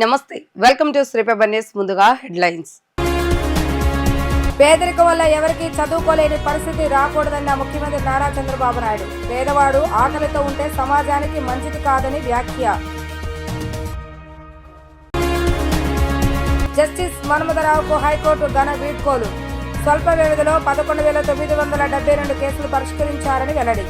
నమస్తే, welcome to శ్రీపేపర్ news. ముందుగా headlines. పేదరికం వల్ల ఎవరికి చదువుకోలేని పరిస్థితి రాకూడదన్న ముఖ్యమంత్రి నారా చంద్రబాబు నాయుడు. పేదవాడు ఆకలితో ఉంటే సమాజానికి మంచిది కాదని వ్యాఖ్య. జస్టిస్ మన్మథరావుకు హైకోర్టు ఘన వీడ్కోలు. స్వల్ప వ్యవధిలో 11,972 కేసులు పరిష్కరించారని వెల్లడి.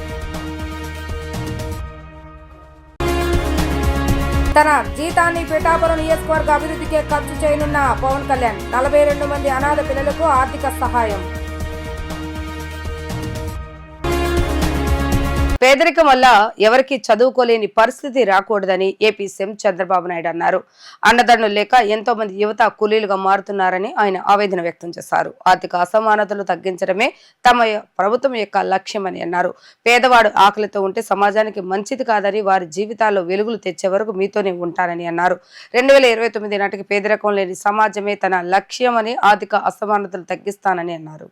తన జీతాన్ని పిఠాపురం నియోజకవర్గ అభివృద్ధికే ఖర్చు చేయనున్న పవన్ కళ్యాణ్. 42 మంది అనాథ పిల్లలకు ఆర్థిక సహాయం. పేదరికం వల్ల ఎవరికి చదువుకోలేని పరిస్థితి రాకూడదని ఏపీ సీఎం చంద్రబాబు నాయుడు అన్నారు. అన్నదండులు లేక ఎంతో మంది యువత కూలీలుగా మారుతున్నారని ఆయన ఆవేదన వ్యక్తం చేశారు. ఆర్థిక అసమానతలు తగ్గించడమే తమ ప్రభుత్వం యొక్క లక్ష్యమని అన్నారు. పేదవాడు ఆకలితో ఉంటే సమాజానికి మంచిది కాదని, వారి జీవితాల్లో వెలుగులు తెచ్చే వరకు మీతోనే ఉంటారని అన్నారు. 2029 నాటికి పేదరికం లేని సమాజమే తన లక్ష్యమని, ఆర్థిక అసమానతలు తగ్గిస్తానని అన్నారు.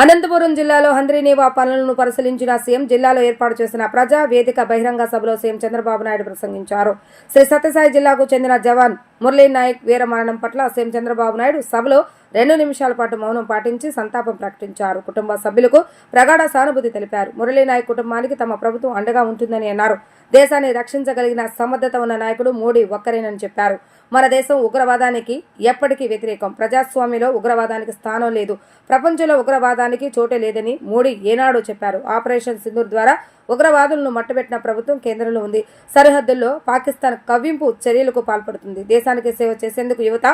అనంతపురం జిల్లాలో హంద్రీనీవా పనులను పరిశీలించిన సీఎం జిల్లాలో ఏర్పాటు చేసిన ప్రజా వేదిక బహిరంగ సభలో సీఎం చంద్రబాబు నాయుడు ప్రసంగించారు. శ్రీ సత్యసాయి జిల్లాకు చెందిన జవాన్ మురళీ నాయక్ వీర మరణం పట్ల సీఎం చంద్రబాబు నాయుడు సభలో 2 నిమిషాల పాటు మౌనం పాటించి సంతాపం ప్రకటించారు. కుటుంబ సభ్యులకు ప్రగాఢ సానుభూతి తెలిపారు. మురళీ నాయక్ కుటుంబానికి తమ ప్రభుత్వం అండగా ఉంటుందని అన్నారు. దేశాన్ని రక్షించగలిగిన సమర్థత ఉన్న నాయకుడు మోడీ ఒక్కరేనని చెప్పారు. మన దేశం ఉగ్రవాదానికి ఎప్పటికీ వ్యతిరేకం. ప్రజాస్వామ్యంలో ఉగ్రవాదానికి స్థానం లేదు. ప్రపంచంలో ఉగ్రవాదానికి చోటే లేదని మోడీ ఏనాడో చెప్పారు. ఆపరేషన్ సింధూర్ ద్వారా ఉగ్రవాదులను మట్టుబెట్టిన ప్రభుత్వం కేంద్రంలో ఉంది. సరిహద్దుల్లో పాకిస్తాన్ కవ్వింపు చర్యలకు పాల్పడుతుంది. దేశానికి సేవ చేసేందుకు యువత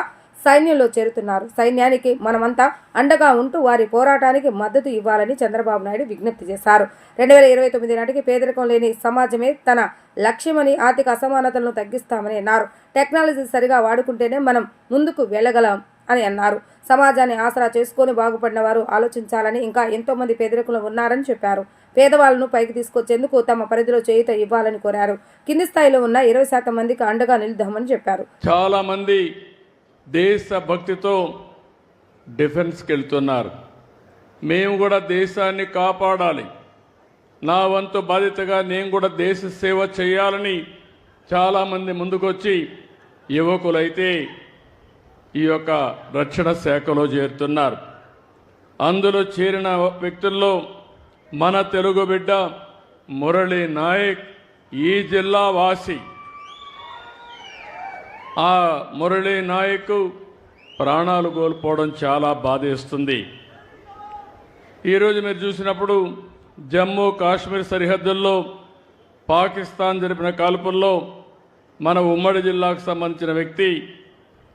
సైన్యంలో చేరుతున్నారు. సైన్యానికి మనమంతా అండగా ఉంటూ వారి పోరాటానికి మద్దతు ఇవ్వాలని చంద్రబాబు నాయుడు విజ్ఞప్తి చేశారు. 2029 నాటికి పేదరికం లేని సమాజమే తన లక్ష్యమని, ఆర్థిక అసమానతలను తగ్గిస్తామని అన్నారు. టెక్నాలజీ సరిగా వాడుకుంటేనే మనం ముందుకు వెళ్ళగలం అని అన్నారు. సమాజాన్ని ఆసరా చేసుకుని బాగుపడిన వారు ఆలోచించాలని, ఇంకా ఎంతో మంది పేదరికంలో ఉన్నారని చెప్పారు. పేదవాళ్లను పైకి తీసుకొచ్చేందుకు తమ పరిధిలో చేయూత ఇవ్వాలని కోరారు. కింది స్థాయిలో ఉన్న 20% మందికి అండగా నిలుద్దామని చెప్పారు. చాలా మంది దేశ భక్తితో డిఫెన్స్కి వెళ్తున్నారు. మేము కూడా దేశాన్ని కాపాడాలి, నా వంతు బాధ్యతగా నేను కూడా దేశ సేవ చేయాలని చాలామంది ముందుకొచ్చి యువకులైతే ఈ యొక్క రక్షణ శాఖలో చేరుతున్నారు. అందులో చేరిన వ్యక్తుల్లో మన తెలుగు బిడ్డ మురళీ నాయక్ ఈ జిల్లా వాసి. ఆ మురళీ నాయక్ ప్రాణాలు కోల్పోవడం చాలా బాధేస్తుంది. ఈరోజు మీరు చూసినప్పుడు జమ్మూ కాశ్మీర్ సరిహద్దుల్లో పాకిస్తాన్ జరిపిన కాల్పుల్లో మన ఉమ్మడి జిల్లాకు సంబంధించిన వ్యక్తి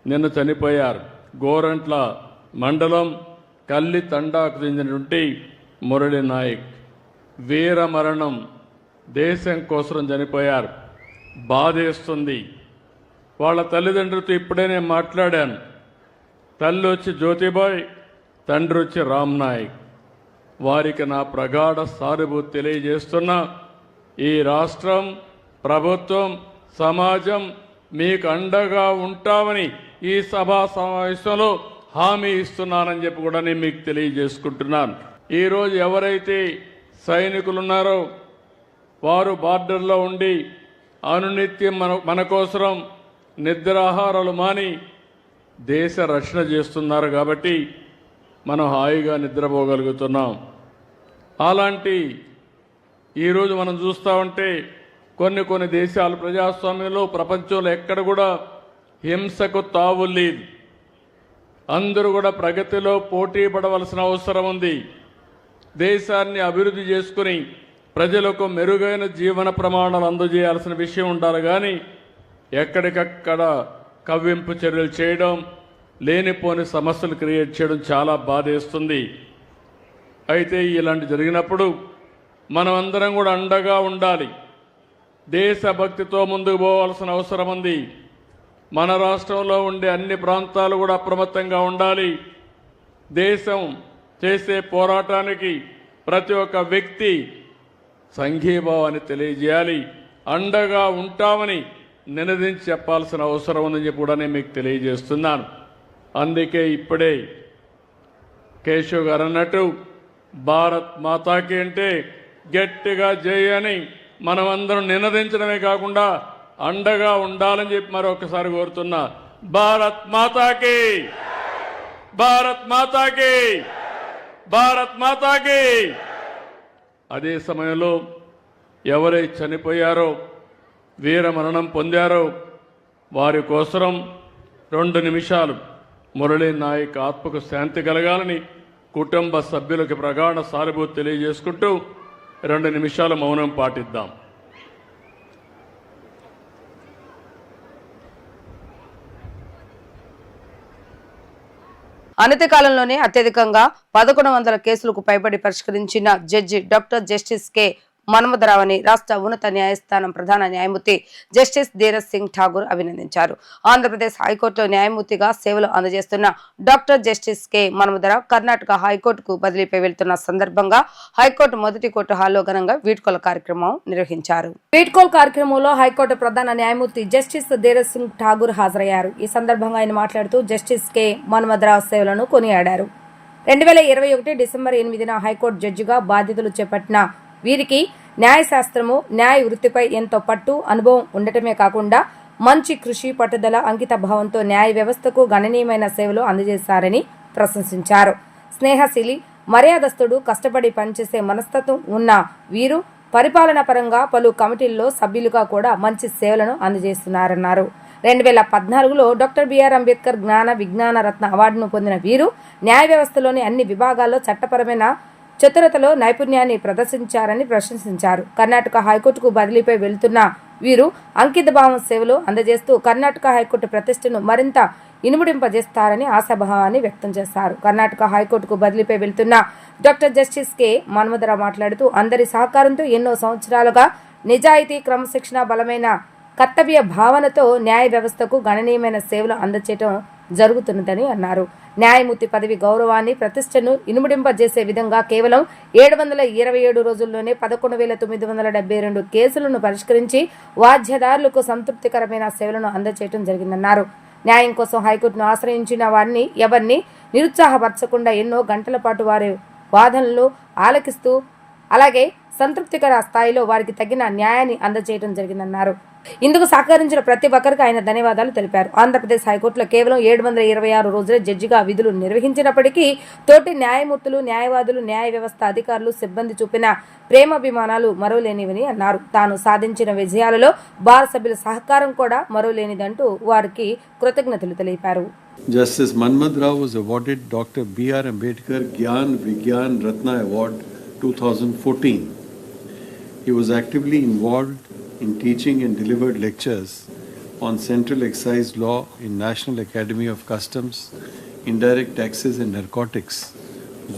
నిన్న చనిపోయారు. గోరంట్ల మండలం కల్లి తండాకు చెందినటువంటి మురళీ నాయక్ వీర మరణం, దేశం కోసం చనిపోయారు. బాధేస్తుంది. వాళ్ళ తల్లిదండ్రులతో ఇప్పుడే నేను మాట్లాడాను. తల్లి వచ్చి జ్యోతిబాయ్, తండ్రి వచ్చి రామ్ నాయక్. వారికి నా ప్రగాఢ సానుభూతి తెలియజేస్తున్నా. ఈ రాష్ట్రం, ప్రభుత్వం, సమాజం మీకు అండగా ఉంటామని ఈ సభా సమావేశంలో హామీ ఇస్తున్నానని చెప్పి కూడా నేను మీకు తెలియజేసుకుంటున్నాను. ఈరోజు ఎవరైతే సైనికులు ఉన్నారో వారు బార్డర్లో ఉండి అనునిత్యం మన కోసం నిద్రాహారాలు మాని దేశ రక్షణ చేస్తున్నారు కాబట్టి మనం హాయిగా నిద్రపోగలుగుతున్నాం. అలాంటి ఈరోజు మనం చూస్తూ ఉంటే కొన్ని దేశాలు ప్రజాస్వామ్యంలో ప్రపంచంలో ఎక్కడ కూడా హింసకు తావు లేదు. అందరూ కూడా ప్రగతిలో పోటీ పడవలసిన అవసరం ఉంది. దేశాన్ని అభివృద్ధి చేసుకుని ప్రజలకు మెరుగైన జీవన ప్రమాణాలు అందజేయాల్సిన విషయం ఉండాలి. కానీ ఎక్కడికక్కడ కవ్వింపు చర్యలు చేయడం, లేనిపోని సమస్యలు క్రియేట్ చేయడం చాలా బాధేస్తుంది. అయితే ఇలాంటి జరిగినప్పుడు మనం అందరం కూడా అండగా ఉండాలి. దేశభక్తితో ముందుకు పోవాల్సిన అవసరం ఉంది. మన రాష్ట్రంలో ఉండే అన్ని ప్రాంతాలు కూడా అప్రమత్తంగా ఉండాలి. దేశం చేసే పోరాటానికి ప్రతి ఒక్క వ్యక్తి సంఘీభావాన్ని తెలియజేయాలి. అండగా ఉంటామని నినదించి చెప్పాల్సిన అవసరం ఉందని చెప్పి కూడా నేను మీకు తెలియజేస్తున్నాను. అందుకే ఇప్పుడే కేశవ్ గారు అన్నట్టు భారత్ మాతాకి అంటే గట్టిగా జై అని మనమందరం నినదించడమే కాకుండా అండగా ఉండాలని చెప్పి మరొకసారి కోరుతున్నా. భారత్ మాతాకి, భారత్ మాతాకి, భారత్ మాతాకి. అదే సమయంలో ఎవరై చనిపోయారో, వీర మరణం పొందారో వారి కోసం 2 నిమిషాలు మురళీ నాయక్ ఆత్మకు శాంతి కలగాలని కుటుంబ సభ్యులకు ప్రగాఢ సానుభూతి తెలియజేసుకుంటూ 2 నిమిషాలు మౌనం పాటిద్దాం. అనతి కాలంలోనే అత్యధికంగా 1100 కేసులకు పైబడి పరిష్కరించిన judge doctor justice K Manmatha Rao అని రాష్ట్ర ఉన్నత న్యాయస్థానం ప్రధాన న్యాయమూర్తి జస్టిస్ ధీరజ్ సింగ్ ఠాగూర్ అభినందించారు. ఆంధ్రప్రదేశ్ హైకోర్టులో న్యాయమూర్తిగా సేవలు అందజేస్తున్న doctor justice K Manmatha Rao Karnataka హైకోర్టుకు బదిలీపై వెళ్తున్న సందర్భంగా హైకోర్టు మొదటి కోర్టు హాల్లో ఘనంగా వీడ్కోలు కార్యక్రమం నిర్వహించారు. వీడ్కోలు కార్యక్రమంలో హైకోర్టు ప్రధాన న్యాయమూర్తి జస్టిస్ ధీరజ్ సింగ్ ఠాగూర్ హాజరయ్యారు. ఈ సందర్భంగా ఆయన మాట్లాడుతూ జస్టిస్ కె మన్మథరావు సేవలను కొనియాడారు. 2021 డిసెంబర్ 8న హైకోర్టు జడ్జిగా బాధ్యతలు చేపట్టిన వీరికి న్యాయశాస్త్రము, న్యాయ వృత్తిపై ఎంతో పట్టు, అనుభవం ఉండటమే కాకుండా మంచి కృషి, పట్టుదల, అంకిత భావంతో న్యాయ వ్యవస్థకు గణనీయమైన సేవలు అందజేశారని ప్రశంసించారు. స్నేహశీలి, మర్యాదస్తుడు, కష్టపడి పనిచేసే మనస్తత్వం ఉన్న వీరు పరిపాలన పరంగా పలు కమిటీల్లో సభ్యులుగా కూడా మంచి సేవలను అందజేస్తున్నారన్నారు. 2014లో డాక్టర్ బిఆర్ అంబేద్కర్ జ్ఞాన విజ్ఞాన రత్న అవార్డును పొందిన వీరు న్యాయ వ్యవస్థలోని అన్ని విభాగాల్లో చట్టపరమైన చతురతలో నైపుణ్యాన్ని ప్రదర్శించారని ప్రశంసించారు. కర్ణాటక హైకోర్టుకు బదిలీపై వెళ్తున్న వీరు అంకిత భావం సేవలు అందజేస్తూ కర్ణాటక హైకోర్టు ప్రతిష్టను మరింత ఇనుముడింపజేస్తారని ఆశాభావాన్ని వ్యక్తం చేశారు. కర్ణాటక హైకోర్టుకు బదిలీపై వెళ్తున్న డాక్టర్ జస్టిస్ కె మన్మథరావు మాట్లాడుతూ అందరి సహకారంతో ఎన్నో సంవత్సరాలుగా నిజాయితీ, క్రమశిక్షణ, బలమైన కర్తవ్య భావనతో న్యాయ వ్యవస్థకు గణనీయమైన సేవలు అందచేయటం జరుగుతున్నదని అన్నారు. న్యాయమూర్తి పదవి గౌరవాన్ని, ప్రతిష్టను ఇనుముడింపజేసే విధంగా కేవలం 727 రోజుల్లోనే 11,972 కేసులను పరిష్కరించి వాద్యదారులకు సంతృప్తికరమైన సేవలను అందచేయడం జరిగిందన్నారు. న్యాయం కోసం హైకోర్టును ఆశ్రయించిన వారిని ఎవరిని నిరుత్సాహపరచకుండా ఎన్నో గంటల పాటు వారి వాదనలు ఆలకిస్తూ అలాగే సంతృప్తికర స్థాయిలో వారికి తగిన న్యాయాన్ని అందజేయడం జరిగిందన్నారు. ఇందుకు సహకరించిన ప్రతి ఒక్కరికి ఆయన ధన్యవాదాలు తెలిపారు. ఆంధ్రప్రదేశ్ హైకోర్టులో కేవలం 726 రోజులే జడ్జిగా విధులు నిర్వహించినప్పటికీ తోటి న్యాయమూర్తులు, న్యాయవాదులు, న్యాయ వ్యవస్థ అధికారులు, సిబ్బంది చూపిన ప్రేమాభిమానాలు మరోలేనివని అన్నారు. తాను సాధించిన విజయాలలో బార్ సభ్యుల సహకారం కూడా మరోలేనిదంటూ వారికి కృతజ్ఞతలు తెలిపారు. Justice Manmadhrao was awarded Dr. B.R. Ambedkar Gyan Vigyan Ratna Award 2014. He was actively involved in teaching and delivered lectures on central excise law in National Academy of Customs, Indirect Taxes and Narcotics,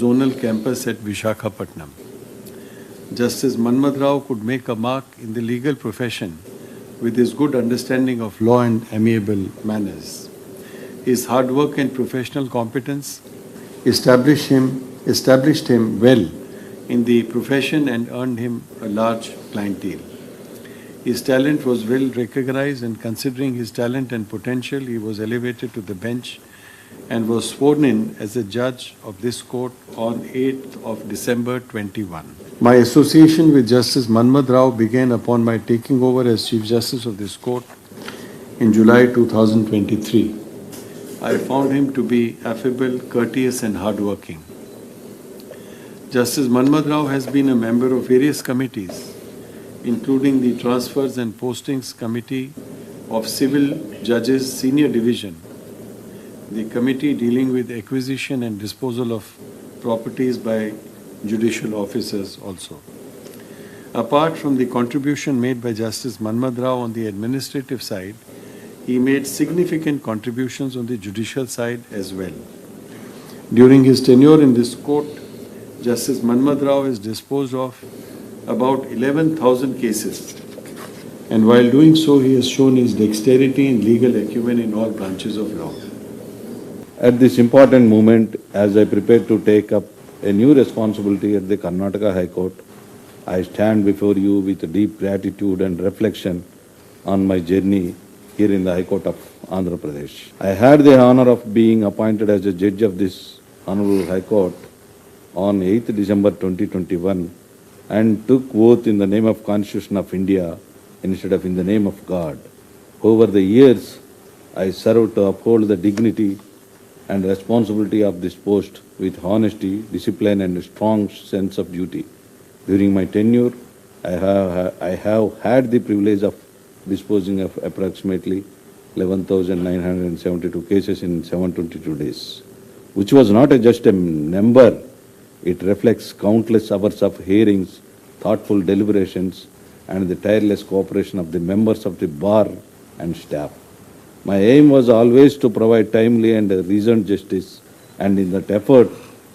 zonal campus at Vishakhapatnam. Justice Manmadhrao could make a mark in the legal profession with his good understanding of law and amiable manners. His hard work and professional competence established him well in the profession and earned him a large clientele. His talent was well recognized, and considering his talent and potential, he was elevated to the bench and was sworn in as a judge of this court on 8th of December 21. My association with Justice Manmadhrao began upon my taking over as Chief Justice of this court in July 2023. I found him to be affable, courteous and hardworking. Justice Manmadhrao has been a member of various committees, including the Transfers and Postings Committee of Civil Judges Senior Division, the committee dealing with acquisition and disposal of properties by judicial officers also. Apart from the contribution made by Justice Manmadhrao on the administrative side, he made significant contributions on the judicial side as well. During his tenure in this court, Justice Manmadhrao has disposed of about 11,000 cases, and while doing so, he has shown his dexterity and legal acumen in all branches of law. At this important moment, as I prepare to take up a new responsibility at the Karnataka High Court, I stand before you with deep gratitude and reflection on my journey here in the High Court of Andhra Pradesh. I had the honor of being appointed as a judge of this Honorable High Court on 8th December 2021 and took oath in the name of Constitution of India instead of in the name of God. Over the years, I serve to uphold the dignity and responsibility of this post with honesty, discipline, and a strong sense of duty. During my tenure, I have had the privilege of disposing of approximately 11,972 cases in 722 days, which was not just a number. It reflects countless hours of hearings, thoughtful deliberations, and the tireless cooperation of the members of the bar and staff. My aim was always to provide timely and reasoned justice, and in that effort,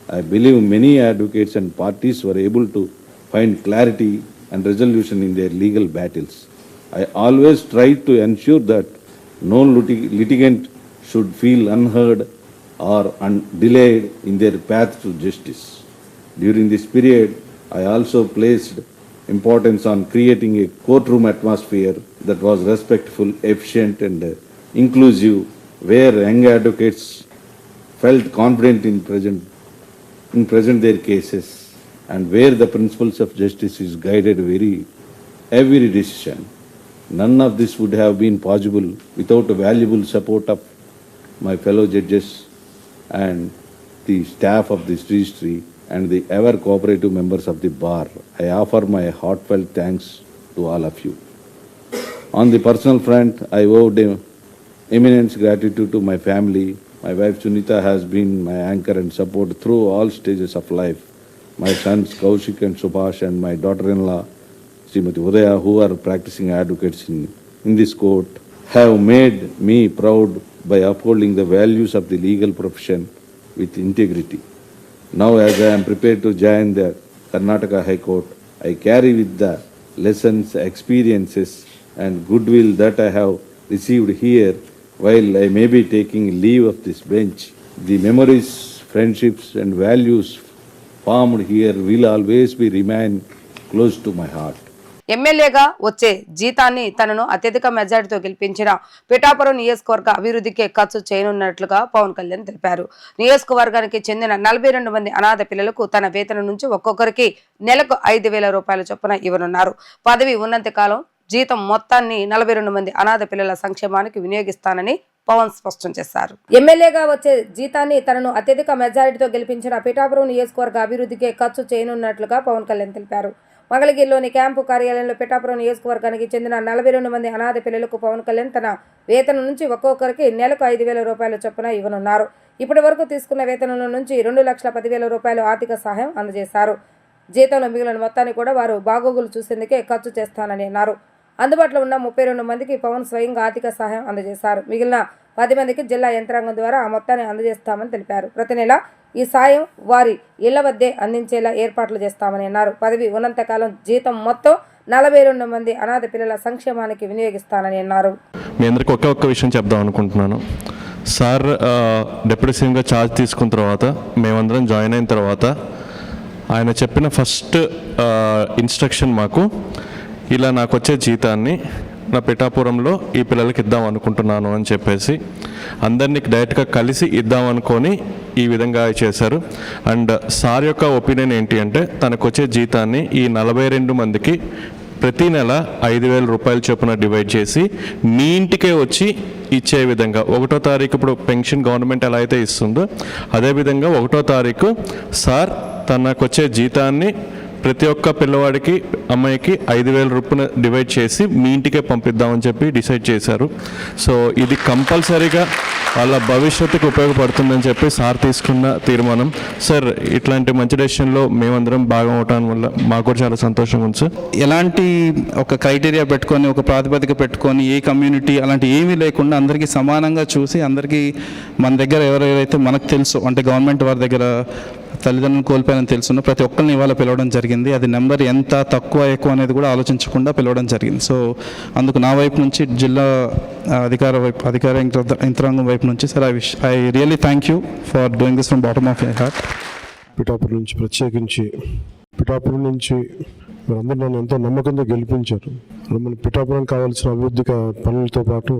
I believe many advocates and parties were able to find clarity and resolution in their legal battles. I always tried to ensure that no litigant should feel unheard or delayed in their path to justice. During this period, I also placed importance on creating a courtroom atmosphere that was respectful, efficient, and inclusive, where young advocates felt confident in present their cases, and where the principles of justice is guided every decision. None of this would have been possible without the valuable support of my fellow judges and the staff of this registry and the ever cooperative members of the bar. I offer my heartfelt thanks to all of you. On the personal front, I owe immense gratitude to my family. My wife Sunita has been my anchor and support through all stages of life. My sons Kaushik and Subhash and my daughter-in-law Srimati Udaya, who are practicing advocates in this court, have made me proud by upholding the values of the legal profession with integrity. Now, as I am prepared to join the Karnataka High Court, I carry with the lessons, experiences, and goodwill that I have received here while I may be taking leave of this bench. The memories, friendships, and values formed here will always remain close to my heart. ఎమ్మెల్యేగా వచ్చే జీతాన్ని తనను అత్యధిక మెజారిటీతో గెలిపించిన పిఠాపురం నియోజకవర్గ అభివృద్ధికే ఖర్చు చేయనున్నట్లుగా పవన్ కళ్యాణ్ తెలిపారు. నియోజకవర్గానికి చెందిన 42 మంది అనాథ పిల్లలకు తన వేతనం నుంచి ఒక్కొక్కరికి నెలకు 5,000 రూపాయల చొప్పున ఇవ్వనున్నారు. పదవి ఉన్నంత కాలం జీతం మొత్తాన్ని 42 మంది అనాథ పిల్లల సంక్షేమానికి వినియోగిస్తానని పవన్ స్పష్టం చేశారు. ఎమ్మెల్యేగా వచ్చే జీతాన్ని తనను అత్యధిక మెజారిటీతో గెలిపించిన పిఠాపురం నియోజకవర్గ అభివృద్ధికే ఖర్చు చేయనున్నట్లుగా పవన్ కళ్యాణ్ తెలిపారు. మంగళగిరిలోని క్యాంపు కార్యాలయంలో పిఠాపురం నియోజకవర్గానికి చెందిన 42 మంది అనాథ పిల్లలకు పవన్ కళ్యాణ్ తన వేతనం నుంచి ఒక్కొక్కరికి నెలకు 5,000 రూపాయల చొప్పున ఇవ్వనున్నారు. ఇప్పటి వరకు తీసుకున్న వేతనం నుంచి 2,10,000 రూపాయలు ఆర్థిక సహాయం అందజేశారు. జీతంలో మిగిలిన మొత్తాన్ని కూడా వారు బాగోగులు చూసేందుకే ఖర్చు చేస్తానని అన్నారు. అందుబాటులో ఉన్న 32 మందికి పవన్ స్వయంగా ఆర్థిక సహాయం అందజేశారు. మిగిలిన 10 మందికి జిల్లా యంత్రాంగం ద్వారా ఆ మొత్తాన్ని అందజేస్తామని తెలిపారు. ప్రతి నెల ఈ సాయం వారి ఇళ్ల వద్దే అందించేలా ఏర్పాట్లు చేస్తామని అన్నారు. పదవి ఉన్నంతకాలం జీతం మొత్తం 42 మంది అనాథ పిల్లల సంక్షేమానికి వినియోగిస్తానని అన్నారు. మీ అందరికీ ఒక్క విషయం చెప్దాం అనుకుంటున్నాను. సార్ డిప్యూటీ సీఎంగా ఛార్జ్ తీసుకున్న తర్వాత మేమందరం జాయిన్ అయిన తర్వాత ఆయన చెప్పిన ఫస్ట్ ఇన్స్ట్రక్షన్ మాకు ఇలా నాకు వచ్చే జీతాన్ని నా పిఠాపురంలో ఈ పిల్లలకి ఇద్దాం అనుకుంటున్నాను అని చెప్పేసి అందరినీ డైరెక్ట్గా కలిసి ఇద్దాం అనుకొని ఈ విధంగా చేశారు. అండ్ సార్ యొక్క ఒపీనియన్ ఏంటి అంటే తనకు వచ్చే జీతాన్ని ఈ 42 మందికి ప్రతి నెల 5,000 రూపాయల చొప్పున డివైడ్ చేసి మీ ఇంటికే వచ్చి ఇచ్చే విధంగా 1వ తారీఖు ఇప్పుడు పెన్షన్ గవర్నమెంట్ ఎలా అయితే ఇస్తుందో అదేవిధంగా 1వ తారీఖు సార్ తనకు వచ్చే జీతాన్ని ప్రతి ఒక్క పిల్లవాడికి అమ్మాయికి 5,000 రూపాయలు డివైడ్ చేసి మీ ఇంటికే పంపిద్దామని చెప్పి డిసైడ్ చేశారు. సో ఇది కంపల్సరీగా వాళ్ళ భవిష్యత్తుకు ఉపయోగపడుతుందని చెప్పి సార్ తీసుకున్న తీర్మానం. సార్ ఇట్లాంటి మంచి డెసిషన్లో మేమందరం భాగం అవటం వల్ల మాకు కూడా చాలా సంతోషంగా ఉంది సార్. ఎలాంటి ఒక క్రైటీరియా పెట్టుకొని ఒక ప్రాతిపదిక పెట్టుకొని ఏ కమ్యూనిటీ అలాంటి ఏమీ లేకుండా అందరికీ సమానంగా చూసి అందరికీ మన దగ్గర ఎవరెవరైతే మనకు తెలుసు అంటే గవర్నమెంట్ వారి దగ్గర తల్లిదండ్రులను కోల్పోయానని తెలుసున్న ప్రతి ఒక్కరిని ఇవాళ పిలవడం జరిగింది. అది నెంబర్ ఎంత తక్కువ ఎక్కువ అనేది కూడా ఆలోచించకుండా పిలవడం జరిగింది. సో అందుకు నా వైపు నుంచి జిల్లా అధికార యంత్రాంగం వైపు నుంచి sir I really thank you for doing this from bottom of my heart. Pithapuram నుంచి ప్రత్యేకించి పిఠాపురం నుంచి మీరందరూ నన్ను ఎంతో నమ్మకంతో గెలిపించారు. మన పిఠాపురం కావాల్సిన అభివృద్ధి పనులతో పాటు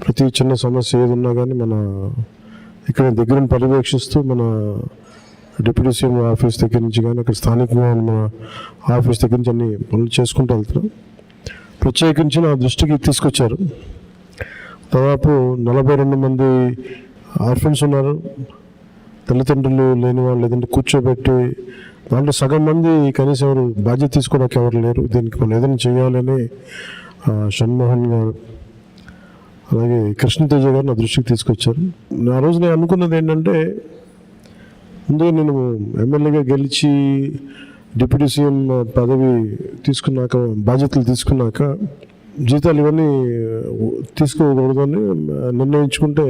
ప్రతి చిన్న సమస్య ఏది ఉన్నా కానీ మన ఇక్కడ దగ్గర పర్యవేక్షిస్తూ మన డిప్యూటీ సీఎం ఆఫీస్ దగ్గర నుంచి కానీ అక్కడ స్థానికంగా మన ఆఫీస్ దగ్గర నుంచి అన్ని పనులు చేసుకుంటూ వెళ్తున్నాం. ప్రత్యేకించి నా దృష్టికి తీసుకొచ్చారు. దాదాపు 42 మంది ఆర్ఫన్స్ ఉన్నారు, తల్లిదండ్రులు లేని వాళ్ళు, లేదంటే కూర్చోబెట్టి దాంట్లో సగం మంది కనీసం ఎవరు బాధ్యత తీసుకోవడానికి ఎవరు లేరు. దీనికి మనం ఏదైనా చేయాలని షణ్మోహన్ గారు అలాగే కృష్ణతేజ గారు నా దృష్టికి తీసుకొచ్చారు. ఆ రోజు నేను అనుకున్నది ఏంటంటే, ముందుగా నేను ఎమ్మెల్యేగా గెలిచి డిప్యూటీ సీఎం పదవి తీసుకున్నాక, బాధ్యతలు తీసుకున్నాక జీతాలు ఇవన్నీ తీసుకోకూడదని నిర్ణయించుకుంటే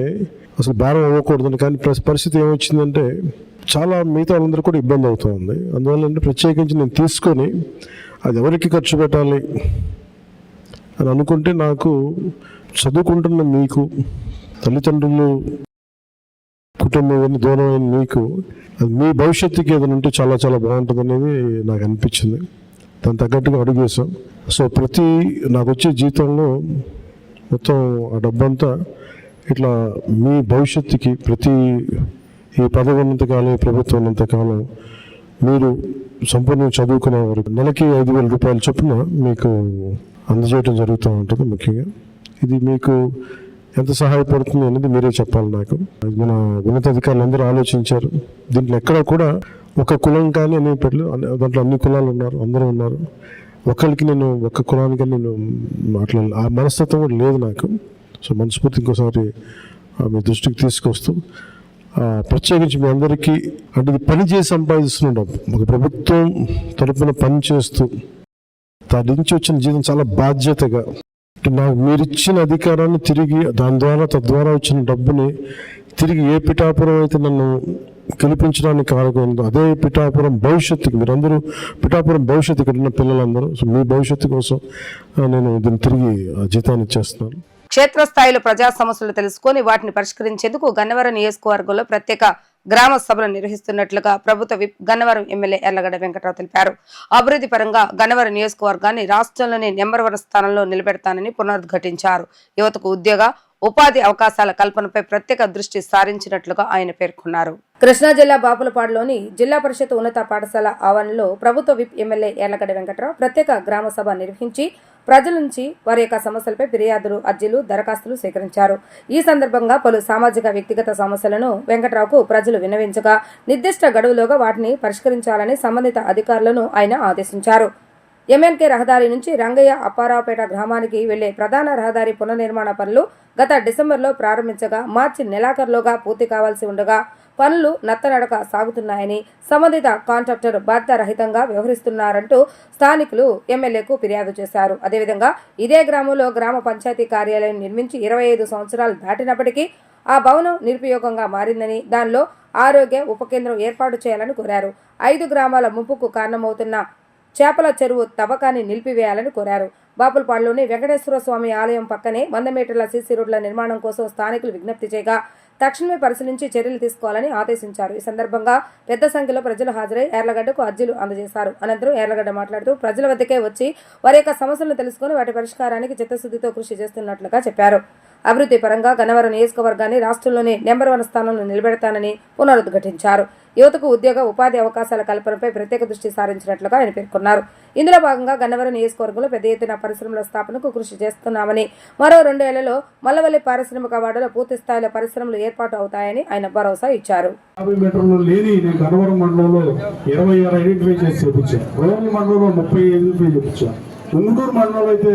అసలు భారం అవ్వకూడదని. కానీ పరిస్థితి ఏమొచ్చిందంటే చాలా మిగతా వాళ్ళందరూ కూడా ఇబ్బంది అవుతూ ఉంది. అందువల్ల అంటే ప్రత్యేకించి నేను తీసుకొని అది ఎవరికి ఖర్చు పెట్టాలి అని అనుకుంటే, నాకు చదువుకుంటున్న మీకు, తల్లిదండ్రులు కుటుంబం ఇవన్నీ దూరమైన మీకు, అది మీ భవిష్యత్తుకి ఏదైనా ఉంటే చాలా చాలా బాగుంటుంది అనేది నాకు అనిపించింది. దాని తగ్గట్టుగా అడుగు వేసాం. సో నాకు వచ్చే జీతంలో మొత్తం ఆ డబ్బంతా ఇట్లా మీ భవిష్యత్తుకి, ఈ పదవి ఉన్నంతకాలం, ఈ ప్రభుత్వం ఉన్నంతకాలం మీరు సంపూర్ణంగా చదువుకునే వరకు నెలకి 5,000 రూపాయలు చొప్పున మీకు అందజేయడం జరుగుతూ ఉంటుంది. ముఖ్యంగా ఇది మీకు ఎంత సహాయపడుతుంది అనేది మీరే చెప్పాలి నాకు. మన ఉన్నతాధికారులు అందరూ ఆలోచించారు. దీంట్లో ఎక్కడ కూడా ఒక కులం కానీ అని పెట్టలేదు. దాంట్లో అన్ని కులాలు ఉన్నారు, అందరూ ఉన్నారు. ఒకరికి నేను ఒక్క కులానికి నేను మాట్లాడాలి ఆ మనస్తత్వం కూడా లేదు నాకు. సో మనస్ఫూర్తి ఇంకోసారి మీ దృష్టికి తీసుకొస్తూ, ప్రత్యేకించి మీ అందరికీ అంటే ఇది పని చేసి సంపాదిస్తున్నాం, ఒక ప్రభుత్వం తరపున పని చేస్తూ దాని నుంచి వచ్చిన జీతం చాలా బాధ్యతగా, నాకు మీరిచ్చిన అధికారాన్ని తిరిగి తద్వారా వచ్చిన డబ్బుని తిరిగి ఏ పిఠాపురం అయితే నన్ను గెలిపించడానికి కారకమైందో అదే పిఠాపురం భవిష్యత్తుకి, మీరందరూ పిఠాపురం భవిష్యత్తు, ఇక్కడ ఉన్న పిల్లలందరూ, సో మీ భవిష్యత్తు కోసం నేను దీన్ని తిరిగి జీతాన్ని ఇచ్చేస్తున్నాను. క్షేత్రస్థాయిలో ప్రజా సమస్యలు తెలుసుకొని వాటిని పరిష్కరించేందుకు గన్నవరం నియోజకవర్గంలో ప్రత్యేక గ్రామ సభలు నిర్వహిస్తున్నట్లుగా ప్రభుత్వ విప్ గన్నవరం ఎమ్మెల్యే ఎర్లగడ్డ వెంకట్రావు తెలిపారు. అభివృద్ధి పరంగా గన్నవరం నియోజకవర్గాన్ని రాష్ట్రంలోనే నెంబర్ 1 స్థానంలో నిలబెడతానని పునరుద్ఘాటించారు. యువతకు ఉద్యోగ ఉపాధి అవకాశాల కల్పనపై ప్రత్యేక దృష్టి సారించినట్లుగా ఆయన పేర్కొన్నారు. కృష్ణా జిల్లా బాపులపాడులోని జిల్లా పరిషత్ ఉన్నత పాఠశాల ఆవరణలో ప్రభుత్వ విప్ ఎమ్మెల్యే ఎర్లగడ్డ వెంకట్రావు ప్రత్యేక గ్రామ సభ నిర్వహించి ప్రజల నుంచి వారి యొక్క సమస్యలపై ఫిర్యాదులు, అర్జీలు, దరఖాస్తులు సేకరించారు. ఈ సందర్భంగా పలు సామాజిక వ్యక్తిగత సమస్యలను వెంకట్రావుకు ప్రజలు విన్నవించగా నిర్దిష్ట గడువులోగా వాటిని పరిష్కరించాలని సంబంధిత అధికారులను ఆయన ఆదేశించారు. ఎంఎన్కే రహదారి నుంచి రంగయ్య అప్పారావుపేట గ్రామానికి వెళ్లే ప్రధాన రహదారి పునర్నిర్మాణ పనులు గత డిసెంబర్లో ప్రారంభించగా మార్చి నెలాఖరులోగా పూర్తి కావాల్సి ఉండగా పనులు నత్తనడక సాగుతున్నాయని, సంబంధిత కాంట్రాక్టర్ బాధ్యతారహితంగా వ్యవహరిస్తున్నారంటూ స్థానికులు ఎమ్మెల్యేకు ఫిర్యాదు చేశారు. అదేవిధంగా ఇదే గ్రామంలో గ్రామ పంచాయతీ కార్యాలయం నిర్మించి 25 సంవత్సరాలు దాటినప్పటికీ ఆ భవనం నిరుపయోగంగా మారిందని, దానిలో ఆరోగ్య ఉప కేంద్రం ఏర్పాటు చేయాలని కోరారు. 5 గ్రామాల ముంపుకు కారణమవుతున్న చేపల చెరువు తవ్వకాన్ని నిలిపివేయాలని కోరారు. బాపులపాడులోని వెంకటేశ్వర స్వామి ఆలయం పక్కనే 100 మీటర్ల సీసీ రోడ్ల నిర్మాణం కోసం స్థానికులు విజ్ఞప్తి చేయగా తక్షణమే పరిశీలించి చర్యలు తీసుకోవాలని ఆదేశించారు. ఈ సందర్భంగా పెద్ద సంఖ్యలో ప్రజలు హాజరై ఎర్లగడ్డకు అర్జీలు అందజేశారు. అనంతరం ఎర్లగడ్డ మాట్లాడుతూ ప్రజల వద్దకే వచ్చి వారి యొక్క సమస్యలను తెలుసుకుని వాటి పరిష్కారానికి చిత్తశుద్ధితో కృషి చేస్తున్నట్లుగా చెప్పారు. అభివృద్ధి పరంగా గన్నవరం నియోజకవర్గాన్ని రాష్ట్రంలోనే నెంబర్ 1 స్థానంలో నిలబెడతానని పునరుద్ఘాటించారు. యువతకు ఉద్యోగ ఉపాధి అవకాశాల కల్పనపై ప్రత్యేక దృష్టి సారించినట్లుగా ఆయన పేర్కొన్నారు. ఇందులో భాగంగా గన్నవరం నియోజకవర్గంలో పెద్ద ఎత్తున పరిశ్రమల స్థాపనకు కృషి చేస్తున్నామని, మరో 2 ఏళ్లలో మల్లవల్లి పారిశ్రామిక వాడలో పూర్తి స్థాయిలో పరిశ్రమలు ఏర్పాటు అవుతాయని ఆయన భరోసా ఇచ్చారు. 50 మీటర్లు లేని నేను గన్నవరం మండలంలో 26 ఐడెంటిఫై చేసి చూపించాను. రోడ్ల మండలంలో 30 ఐడెంటిఫై చూపించాను. ఉంగుటూరు మండలంలో అయితే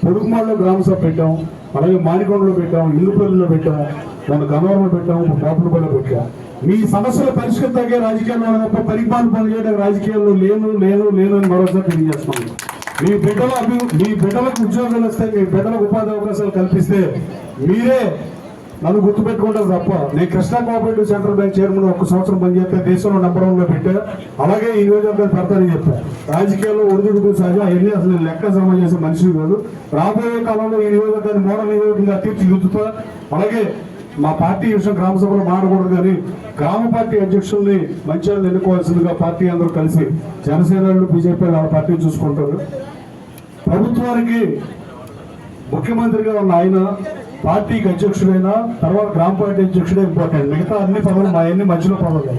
పొడుగుమాడలో గ్రామ సభ పెట్టాం, అలాగే మానికొండలో పెట్టాం, ఇల్లుపల్లిలో పెట్టాం, మన గన్నవరంలో పెట్టాం, బాపులపల్లిలో పెట్టాం. మీ సమస్యల పరిష్కరించే రాజకీయాల్లో తప్ప పరిపాలన పనిచేయడం రాజకీయాల్లో లేను అని మరోసారి తెలియజేస్తున్నాను. మీ బిడ్డలకు ఉద్యోగాలు వస్తే, మీ బిడ్డలకు ఉపాధి అవకాశాలు కల్పిస్తే మీరే నన్ను గుర్తుపెట్టుకుంటారు తప్ప, నేను Krishna cooperative central bank chairman 1 సంవత్సరం పనిచేస్తే దేశంలో నెంబర్ 1లో పెట్టా, అలాగే ఈ నియోజకవర్గాన్ని పెడతానని చెప్పా. రాజకీయాల్లో ఒడిదుడుకు సహజం, అవన్నీ అసలు లెక్క జమ చేసే మనిషి కాదు. రాబోయే కాలంలో ఈ నియోజకవర్గాన్ని మోడల్ నియోజకవర్గంగా తీర్చిదిద్దుతా. అలాగే మా పార్టీ విషయం గ్రామ సభలో మాడకూడదు, కానీ గ్రామ పార్టీ అధ్యక్షుల్ని మంచిగా ఎన్నుకోవాల్సిందిగా పార్టీ అందరూ కలిసి, జనసేనలు బీజేపీ వాళ్ళ పార్టీ చూసుకుంటారు. ప్రభుత్వానికి ముఖ్యమంత్రిగా ఉన్న ఆయన పార్టీకి అధ్యక్షుడైన తర్వాత గ్రామ పార్టీ అధ్యక్షుడే ఇంపార్టెంట్. మిగతా అన్ని పదవులు మా అన్ని మధ్యలో పదవులు.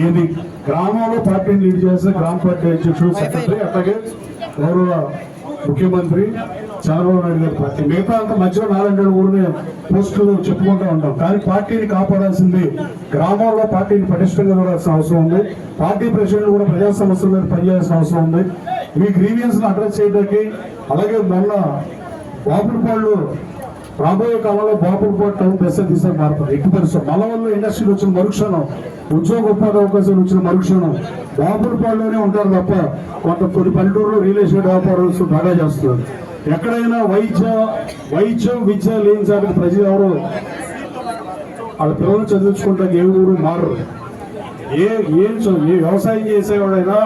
ఏది గ్రామంలో పార్టీని లీడ్ చేసిన గ్రామ పార్టీ అధ్యక్షుడు, సెక్రటరీ, అట్లాగే గౌరవ ముఖ్యమంత్రి, చంద్రబాబు నాయుడు గారి పార్టీ. మిగతా అంతా మధ్యలో 400 ఊరిని పోస్టులు చెప్పుకుంటూ ఉంటాం. కానీ పార్టీని కాపాడాల్సింది గ్రామాల్లో పార్టీని పటిష్టంగా చూడాల్సిన అవసరం ఉంది. పార్టీ ప్రెసిడెంట్ కూడా ప్రజా సమస్యల మీద పనిచేయాల్సిన అవసరం ఉంది. మీ గ్రీవియన్స్ అడ్రస్ చేయడానికి. అలాగే మొన్న బాపులపాడు రాబోయే కాలంలో బాపులపాడు టౌన్ దిశ మారుతుంది. ఎట్టి పరిస్థితి మన వల్ల ఇండస్ట్రీలు వచ్చిన మరుక్షణం, ఉద్యోగ ఉపాధి అవకాశాలు వచ్చిన మరుక్షణం బాపులపాడులోనే ఉంటారు తప్ప కొంత కొన్ని పల్లెటూరులో రియల్ ఎస్టేట్ వ్యాపారాలు బాగా చేస్తున్నారు. ఎక్కడైనా వైద్యం విద్య లేని చాటికి ప్రజలు ఎవరు వాళ్ళ పిల్లలు చదివించుకుంటానికి ఏ ఊరు మారరు. ఏ వ్యవసాయం చేసేవాడైనా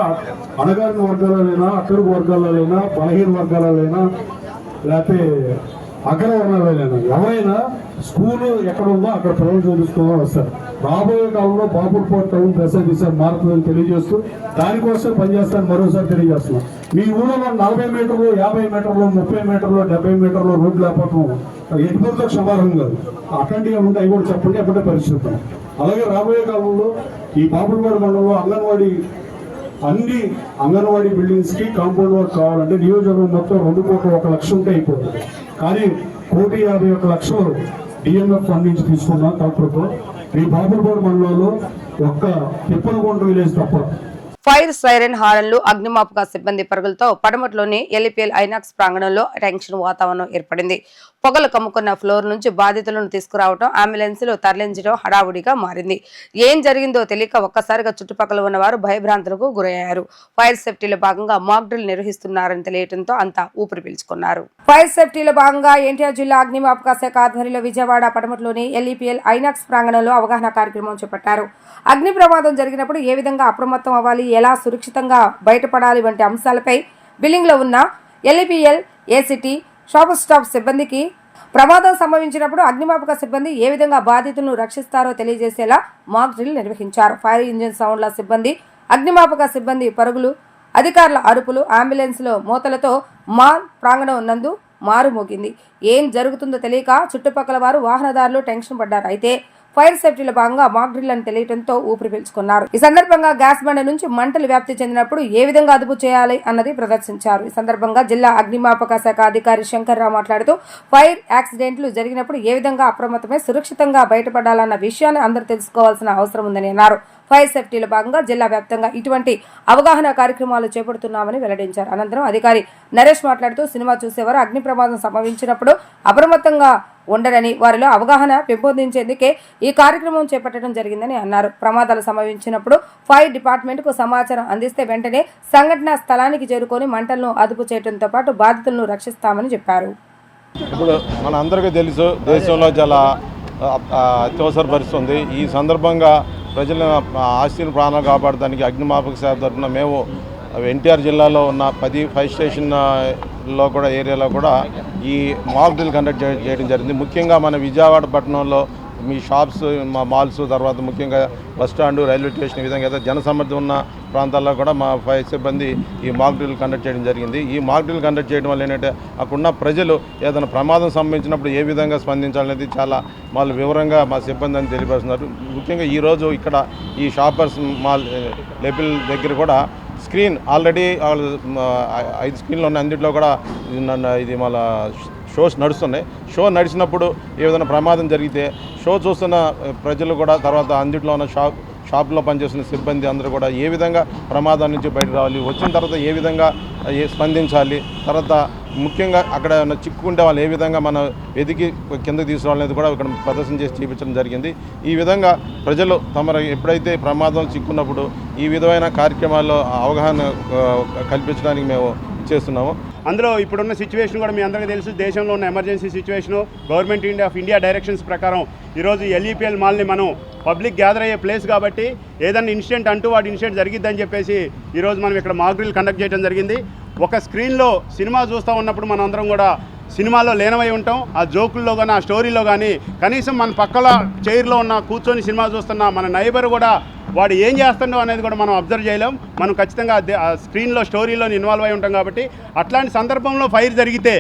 అణగారిన వర్గాలైనా, అట్టడుగు వర్గాలైనా, బలహీన వర్గాలైనా, లేకపోతే అగ్రవర్ణాలైనా ఎవరైనా స్కూలు ఎక్కడ ఉందో అక్కడ పిల్లలు చదువుకోవడం వస్తారు. రాబోయే కాలంలో బాపులపాడు టౌన్ దిశ మారుతుందని తెలియజేస్తూ దానికోసం పనిచేస్తాను మరోసారి తెలియజేస్తున్నాం. మీ ఊళ్ళో 40 మీటర్లు, 50 మీటర్లు, 30 మీటర్లు, 70 మీటర్లు రోడ్లు లేకపోవడం ఎటుపడితో క్షమారం కాదు. అట్లాంటివి ఉంటే అవి కూడా చెప్పండి, ఎప్పటికే పరిస్థితి. అలాగే రాబోయే కాలంలో ఈ బాపులపాడు మండలంలో అన్ని అంగన్వాడీ బిల్డింగ్స్ కి కాంపౌండ్ వర్క్ కావాలంటే నియోజకవర్గం మొత్తం 2 కోట్ల 1 లక్ష ఉంటే అయిపోతుంది. కానీ 1,51,00,000 డిఎంఎఫ్ ఫండ్ నుంచి తీసుకున్నాం కలెక్టర్తో. ఈ బాపులపాడు మండలంలో ఒక్క తిప్పలకొండ విలేజ్ తప్ప. ఫైర్ సైరన్ హారన్లు, అగ్నిమాపక సిబ్బంది పరుగులతో పడమట్లోని ఎల్ఈపీఎల్ ఐనాక్స్ ప్రాంగణంలో టెన్షన్ వాతావరణం ఏర్పడింది. పొగలు కమ్ముకున్న ఫ్లోర్ నుంచి బాధితులను తీసుకురావడం, అంబులెన్స్ లో తరలించడం హడావుడిగా మారింది. ఏం జరిగిందో తెలియక ఒక్కసారిగా చుట్టుపక్కల ఉన్నవారు భయభ్రాంతులకు గురయ్యారు. ఫైర్ సేఫ్టీలో భాగంగా మాక్ డ్రిల్ నిర్వహిస్తున్నారని తెలియడంతో అంతా ఊపిరి పీల్చుకున్నారు. ఫైర్ సేఫ్టీలో భాగంగా ఎన్టీఆర్ జిల్లా అగ్నిమాపక శాఖ ఆధ్వర్యంలో విజయవాడ పడమట్లోని ఎల్ఈపీఎల్ ఐనాక్స్ ప్రాంగణంలో అవగాహన కార్యక్రమం చేపట్టారు. అగ్ని ప్రమాదం జరిగినప్పుడు ఏ విధంగా అప్రమత్తం అవ్వాలి, ఎలా సురక్షితంగా బయటపడాలి వంటి అంశాలపై బిల్డింగ్ లో ఉన్న ఎల్ఈపీఎల్, ఏసీటీ, షాప్ స్టాఫ్ సిబ్బందికి ప్రమాదం సంభవించినప్పుడు అగ్నిమాపక సిబ్బంది ఏ విధంగా బాధితులను రక్షిస్తారో తెలియజేసేలా మాక్ డ్రిల్ నిర్వహించారు. ఫైర్ ఇంజిన్ సౌండ్ల సిబ్బంది, అగ్నిమాపక సిబ్బంది పరుగులు, అధికారుల అరుపులు, అంబులెన్స్ లో మోతలతో మాల్ ప్రాంగణం నందు మారుమోగింది. ఏం జరుగుతుందో తెలియక చుట్టుపక్కల వారు, వాహనదారులు టెన్షన్ పడ్డారు. అయితే ఫైర్ సేఫ్టీలో భాగంగా మాక్ డ్రిల్ అని తెలియడంతో ఊపిరి పీల్చుకున్నారు. ఈ సందర్భంగా గ్యాస్ బండ నుంచి మంటలు వ్యాప్తి చెందినప్పుడు ఏ విధంగా అదుపు చేయాలి అన్నది ప్రదర్శించారు. ఈ సందర్భంగా జిల్లా అగ్నిమాపక శాఖ అధికారి శంకర్రావు మాట్లాడుతూ ఫైర్ యాక్సిడెంట్లు జరిగినప్పుడు ఏ విధంగా అప్రమత్తమై సురక్షితంగా బయటపడాలన్న విషయాన్ని అందరూ తెలుసుకోవాల్సిన అవసరం ఉందని అన్నారు. ఫైర్ సేఫ్టీలో భాగంగా జిల్లా వ్యాప్తంగా ఇటువంటి అవగాహన కార్యక్రమాలు చేపడుతున్నామని వెల్లడించారు. అనంతరం అధికారి నరేష్ మాట్లాడుతూ సినిమా చూసేవారు అగ్ని ప్రమాదం సంభవించినప్పుడు అప్రమత్తంగా ఉండరని, వారిలో అవగాహన పెంపొందించేందుకే ఈ కార్యక్రమం చేపట్టడం జరిగిందని అన్నారు. ప్రమాదాలు సంభవించినప్పుడు ఫైర్ డిపార్ట్మెంట్ కు సమాచారం అందిస్తే వెంటనే సంఘటనా స్థలానికి చేరుకొని మంటలను అదుపు చేయడంతో పాటు బాధితులను రక్షిస్తామని చెప్పారు. ఇప్పుడు మన అందరికీ తెలుసు, దేశంలో చాలా అత్యవసర పరిస్థితి ఉంది. ఈ సందర్భంగా ప్రజల ఆస్తిని ప్రాణాలు కాపాడడానికి అగ్నిమాపక శాఖ తరఫున మేము ఎన్టీఆర్ జిల్లాలో ఉన్న 10 ఫైర్ స్టేషన్లో కూడా ఏరియాలో కూడా ఈ మాక్ డ్రిల్ కండక్ట్ చేయడం జరిగింది. ముఖ్యంగా మన విజయవాడ పట్టణంలో మీ షాప్స్, మా మాల్స్, తర్వాత ముఖ్యంగా బస్ స్టాండ్, రైల్వే స్టేషన్, ఈ విధంగా ఏదైతే జనసమ్మర్దం ఉన్న ప్రాంతాల్లో కూడా మా ఫైర్ సిబ్బంది ఈ మాక్ డ్రిల్ కండక్ట్ చేయడం జరిగింది. ఈ మాక్ డ్రిల్ కండక్ట్ చేయడం వల్ల ఏంటంటే అక్కడున్న ప్రజలు ఏదైనా ప్రమాదం సంభవించినప్పుడు ఏ విధంగా స్పందించాలనేది చాలా వాళ్ళు వివరంగా మా సిబ్బంది అని తెలియపరుస్తున్నారు. ముఖ్యంగా ఈరోజు ఇక్కడ ఈ షాపర్స్ మాల్ లెపిల్ దగ్గర కూడా స్క్రీన్ ఆల్రెడీ 5 స్క్రీన్లు ఉన్నాయి. అందులో కూడా ఇది మళ్ళీ షోస్ నడుస్తున్నాయి. షో నడిచినప్పుడు ఏ విధంగా ప్రమాదం జరిగితే షో చూస్తున్న ప్రజలు కూడా, తర్వాత అందులో ఉన్న షాప్లో పనిచేస్తున్న సిబ్బంది అందరూ కూడా ఏ విధంగా ప్రమాదం నుంచి బయటకు రావాలి, వచ్చిన తర్వాత ఏ విధంగా స్పందించాలి, తర్వాత ముఖ్యంగా అక్కడ చిక్కుకుంటే వాళ్ళు ఏ విధంగా మనం వెతికి కిందకి తీసుకురావాలనేది కూడా ఇక్కడ ప్రదర్శన చేసి చూపించడం జరిగింది. ఈ విధంగా ప్రజలు తమ ఎప్పుడైతే ప్రమాదం చిక్కున్నప్పుడు ఈ విధమైన కార్యక్రమాల్లో అవగాహన కల్పించడానికి మేము చేస్తున్నాము. అందులో ఇప్పుడున్న సిచ్యువేషన్ కూడా మీ అందరికీ తెలుసు. దేశంలో ఉన్న emergency situation, government of India directions ప్రకారం ఈరోజు ఎల్ఈపీఎల్ మాల్ని మనం పబ్లిక్ గ్యాదర్ అయ్యే ప్లేస్ కాబట్టి ఏదైనా ఇన్సిడెంట్ అంటూ వాటి ఇన్సిడెంట్ జరిగిద్దని చెప్పేసి ఈరోజు మనం ఇక్కడ మాక్ డ్రిల్ కండక్ట్ చేయడం జరిగింది. ఒక స్క్రీన్లో సినిమా చూస్తూ ఉన్నప్పుడు మనం అందరం కూడా సినిమాలో లీనమై ఉంటాం. ఆ జోకుల్లో కానీ, ఆ స్టోరీలో కానీ, కనీసం మన పక్కల చైర్లో ఉన్న కూర్చొని సినిమా చూస్తున్న మన నైబర్ కూడా వాడు ఏం చేస్తుండో అనేది కూడా మనం అబ్జర్వ్ చేయలేం. మనం ఖచ్చితంగా ఆ స్క్రీన్లో, స్టోరీలో ఇన్వాల్వ్ అయి ఉంటాం కాబట్టి అట్లాంటి సందర్భంలో ఫైర్ జరిగితే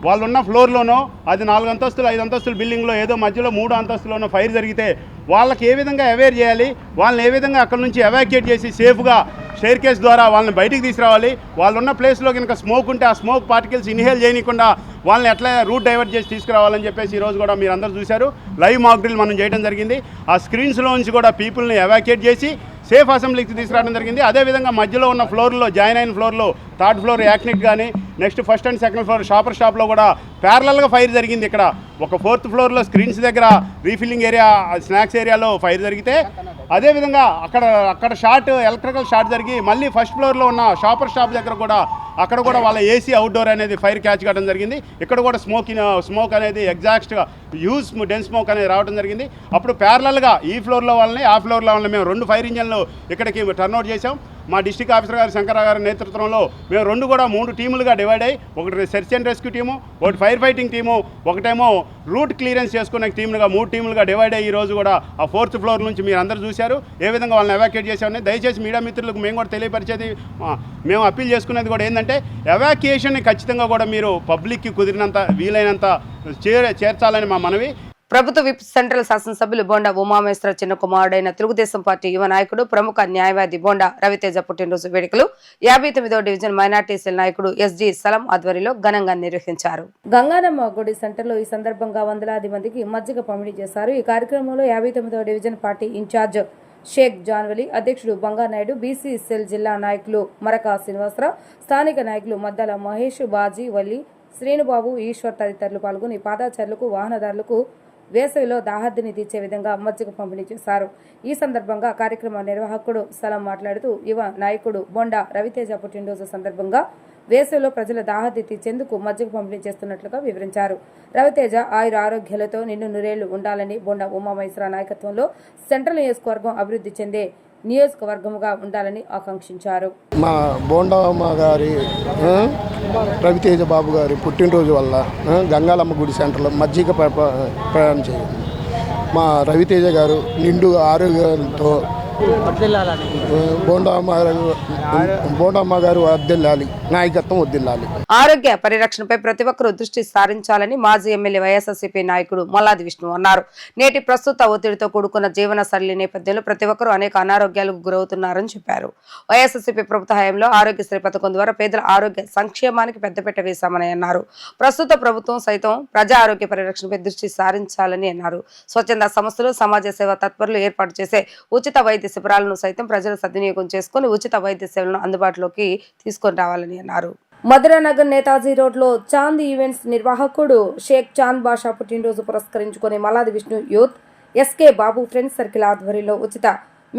వాళ్ళు ఉన్న ఫ్లోర్లోనో, అది 4 అంతస్తులు 5 అంతస్తుల బిల్డింగ్లో ఏదో మధ్యలో 3 అంతస్తులోనో ఫైర్ జరిగితే వాళ్ళకి ఏ విధంగా అవేర్ చేయాలి, వాళ్ళని ఏ విధంగా అక్కడ నుంచి ఎవాక్యుయేట్ చేసి సేఫ్గా స్టెయిర్ కేస్ ద్వారా వాళ్ళని బయటికి తీసుకురావాలి. వాళ్ళు ఉన్న ప్లేస్లో కనుక స్మోక్ ఉంటే ఆ స్మోక్ పార్టికల్స్ ఇన్హేల్ చేయకుండా వాళ్ళని ఎట్లా రూట్ డైవర్ట్ చేసి తీసుకురావాలని చెప్పేసి ఈరోజు కూడా మీరు అందరూ చూశారు. లైవ్ మాక్ డ్రిల్ మనం చేయడం జరిగింది. ఆ స్క్రీన్స్లో నుంచి కూడా పీపుల్ని ఎవాక్యుయేట్ చేసి సేఫ్ అసెంబ్లీకి తీసుకురావడం జరిగింది. అదేవిధంగా మధ్యలో ఉన్న ఫ్లోర్లో జాయిన్ అయిన ఫ్లోర్లో థర్డ్ ఫ్లోర్ యాక్నిక్ కానీ next first and second floor shopper షాప్లో కూడా ప్యారలల్గా ఫైర్ జరిగింది. ఇక్కడ ఒక ఫోర్త్ ఫ్లోర్లో స్క్రీన్స్ దగ్గర రీఫిల్లింగ్ ఏరియా స్నాక్స్ ఏరియాలో ఫైర్ జరిగితే అదేవిధంగా అక్కడ షార్ట్ ఎలక్ట్రికల్ షార్ట్ జరిగి మళ్ళీ ఫస్ట్ ఫ్లోర్లో ఉన్న షాపర్ షాప్ దగ్గర కూడా అక్కడ కూడా వాళ్ళ ఏసీ అవుట్డోర్ అనేది ఫైర్ క్యాచ్ కావడం జరిగింది. ఇక్కడ కూడా స్మోక్ అనేది ఎగ్జాక్ట్గా డెన్స్ స్మోక్ అనేది రావడం జరిగింది. అప్పుడు ప్యారలల్గా ఈ ఫ్లోర్లో వాళ్ళని ఆ ఫ్లోర్లో వాళ్ళని మేము 2 ఫైర్ ఇంజన్లు ఇక్కడికి టర్న్అవుట్ చేసాం. మా డిస్ట్రిక్ట్ ఆఫీసర్ గారు శంకరరావు గారి నేతృత్వంలో మేము 2 కూడా 3 టీములుగా డివైడ్ అయ్యి ఒకటి సెర్చ్ అండ్ రెస్క్యూ టీము, ఒకటి ఫైర్ ఫైటింగ్ టీము, ఒకటేమో రూట్ క్లియరెన్స్ చేసుకునే టీములుగా 3 టీములుగా డివైడ్ అయ్యి ఈరోజు కూడా ఆ 4th ఫ్లోర్ నుంచి మీరు అందరూ చూశారు ఏ విధంగా వాళ్ళని ఎవాక్యుయేట్ చేసామని. దయచేసి మీడియా మిత్రులకు మేము కూడా తెలియపరిచేది, మేము అప్పీల్ చేసుకునేది కూడా ఏంటంటే ఎవాక్యుయేషన్ని ఖచ్చితంగా కూడా మీరు పబ్లిక్కి కుదిరినంత వీలైనంత చేర్చాలని మా మనవి. ప్రభుత్వ విప్ సెంట్రల్ శాసనసభ్యులు బోండా ఉమామేశ్వర చిన్న కుమారుడైన తెలుగుదేశం పార్టీ యువ నాయకుడు ప్రముఖ న్యాయవాది బోండా రవితేజ పుట్టినరోజు వేడుకలు 59వ డివిజన్ మైనార్టీ సెల్ నాయకుడు ఎస్జి సలం ఆధ్వర్యంలో ఘనంగా నిర్వహించారు. గంగానమ్మ గుడి సెంటర్లో ఈ సందర్భంగా వందలాది మందికి మజ్జిగ పంపిణీ చేశారు. ఈ కార్యక్రమంలో 59వ division party incharge Sheikh Janvali, అధ్యక్షుడు బంగానాయుడు, బీసీ సెల్ జిల్లా నాయకులు మరకా శ్రీనివాసరావు, స్థానిక నాయకులు మద్దల మహేష్, బాజీ, వల్లి, శ్రీనుబాబు, ఈశ్వర్ తదితరులు పాల్గొని పాదచారులకు వాహనదారులకు వేసవిలో దాహార్తిని తీర్చే విధంగా మజ్జిగ పంపిణీ చేశారు. ఈ సందర్భంగా కార్యక్రమ నిర్వాహకుడు సలం మాట్లాడుతూ యువ నాయకుడు బొండా రవితేజ పుట్టినరోజు సందర్భంగా వేసవిలో ప్రజల దాహార్తి తీర్చేందుకు మజ్జిగ పంపిణీ చేస్తున్నట్లుగా వివరించారు. రవితేజ ఆయుర ఆరోగ్యాలతో నిండు నూరేళ్లు ఉండాలని బొండా ఉమామేశ్వర నాయకత్వంలో సెంట్రల్ నియోజకవర్గం అభివృద్ధి చెందే నియోజకవర్గముగా ఉండాలని ఆకాంక్షించారు. మా బోండమ్మ గారి రవితేజ బాబు గారి పుట్టినరోజు వల్ల గంగాలమ్మ గుడి సెంటర్లో మజ్జిగ ప్రయాణం చేయండి. మా రవితేజ గారు నిండు ఆరోగ్యంతో బోండమ్మ గారు వర్ధిల్లాలి, నాయకత్వం వర్ధిల్లాలి. ఆరోగ్య పరిరక్షణపై ప్రతి ఒక్కరూ దృష్టి సారించాలని మాజీ ఎమ్మెల్యే వైఎస్ఆర్సీపీ నాయకుడు మల్లాది విష్ణు అన్నారు. నేటి ప్రస్తుత ఒత్తిడితో కూడుకున్న జీవన శైలి నేపథ్యంలో ప్రతి ఒక్కరూ అనేక అనారోగ్యాలకు గురవుతున్నారని చెప్పారు. వైఎస్ఆర్సీపీ ప్రభుత్వ హయాంలో ఆరోగ్యశ్రీ పథకం ద్వారా పేదల ఆరోగ్య సంక్షేమానికి పెద్దపీట వేశామని అన్నారు. ప్రస్తుత ప్రభుత్వం సైతం ప్రజా ఆరోగ్య పరిరక్షణపై దృష్టి సారించాలని అన్నారు. స్వచ్ఛంద సంస్థలు, సమాజ సేవా తత్పరులు ఏర్పాటు చేసే ఉచిత వైద్య శిబిరాలను సైతం ప్రజలు సద్వినియోగం చేసుకుని ఉచిత వైద్య సేవలను అందుబాటులోకి తీసుకొని రావాలని అన్నారు. మధురానగర్ నేతాజీ రోడ్ లో చాంద్ ఈవెంట్స్ నిర్వాహకుడు షేక్ చాంద్ బాషా పుట్టినరోజు పురస్కరించుకుని మల్లాది విష్ణు యూత్, ఎస్కే బాబు ఫ్రెండ్స్ సర్కిల్ ఆధ్వర్యంలో ఉచిత